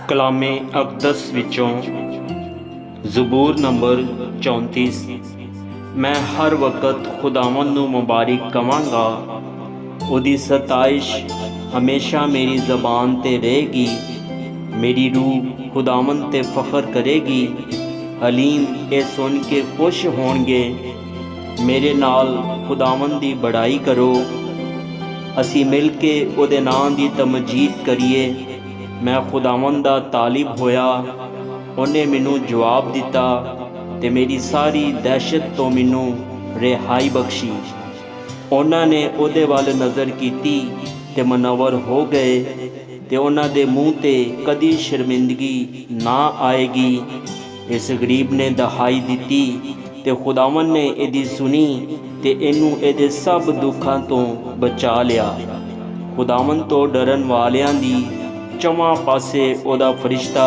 कलामे अकदस विचों ज़बूर नंबर 34। मैं हर वक़्त खुदावंद नूं मुबारक कवांगा, उहदी सताइश हमेशा मेरी ज़बान ते रहेगी। मेरी रूह खुदावंद ते फ़ख्र करेगी। हलीम ये सुन के खुश होणगे। मेरे नाल खुदावंद दी बड़ाई करो, असी मिल के उहदे नां दी तमजीद करिए। मैं खुदावंद दा तालिब होया, उन्हें मैनू जवाब दिता ते मेरी सारी दहशत तो मैनू रिहाई बख्शी। उन्होंने उहदे वाल नज़र कीती ते मनवर हो गए, ते उन्हां दे मूँह ते कदी शर्मिंदगी ना आएगी। इस गरीब ने दहाई दिती ते खुदावंद ने इहदी सुनी ते इनू इहदे सब दुखां तो बचा लिया। खुदावंद तो डरन वालियां दी चौवां पासे उहदा फरिश्ता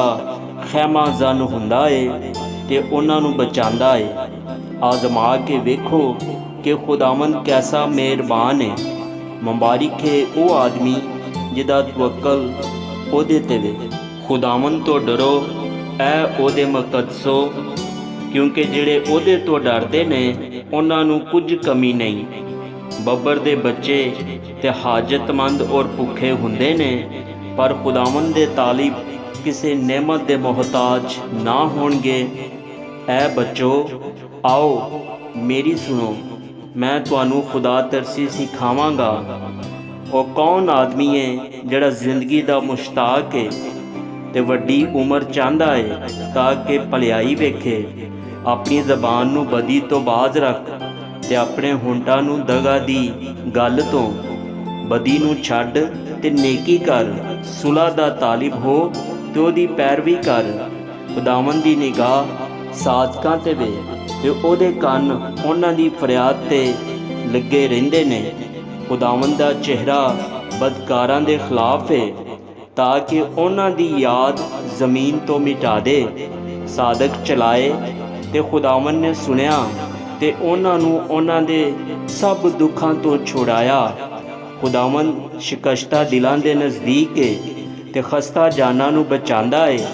खैमा जन हुंदा है ते उन्हां नू बचांदा है। आजमा के वेखो कि खुदावंद कैसा मेहरबान है। मुबारक है वो आदमी जिहदा तवक्कल उहदे ते वे। खुदावंद तो डरो ऐ उहदे मुकद्दसो, क्योंकि जिहड़े उहदे तो डरदे ने उन्हां नू कुछ कमी नहीं। बब्बर दे बच्चे ते हाजतमंद और भुखे हुंदे ने, पर खुदावंद दे तालिब किसी नेमत दे मोहताज ना होणगे। ऐ बच्चो आओ मेरी सुनो, मैं तुहानू खुदा तरसी सिखावांगा। वो कौन आदमी है जिहड़ा जिंदगी दा मुश्ताक है ते वड्डी उम्र चाहता है ताकि भलाई वेखे। अपनी ज़बान नू बदी तो बाज रख ते अपने होंठां नू दगा दी गल तो। बदी नू छड्ड ते नेकी कर, सुलह दा तालिब हो ते ओहदी पैरवी कर। खुदावंद दी निगाह सादकां ते वे ते ओहदे कन उन्हां दी फरियाद ते लगे रहिंदे ने। खुदावंद दा चेहरा बदकारां दे खिलाफ है, ताकि उन्हां दी याद ज़मीन तो मिटा दे। सादक चलाए ते खुदावंद ने सुनिया ते उन्हां नू उन्हां दे सब दुखां तो छुड़ाया। खुदावंद शिकस्ता दिलां दे नज़दीक है ते खस्ता जाना नू बचांदा है।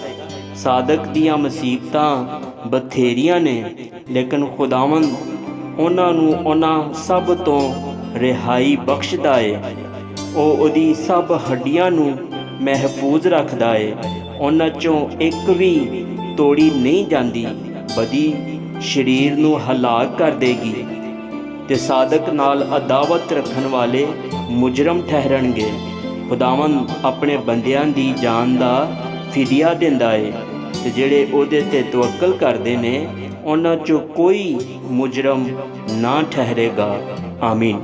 सादक दियां मुसीबतां बथेरियां ने, लेकिन खुदावंद उन्हां नू उन्हां सब तो रिहाई बख्शदा है। वो उहदी सब हड्डियां नू महफूज रखदा है, उन्हां चों एक भी तोड़ी नहीं जाती। बदी शरीर नू हलाक कर देगी ते सादक नाल अदावत रखन वाले मुजरम ठहरनगे। खुदावंद अपने बंदियां दी जान दा फिदिया दिंदा है ते जिहड़े उहदे ते तवक्कल करदे ने उन्हां चों कोई मुजरम ना ठहरेगा। आमीन।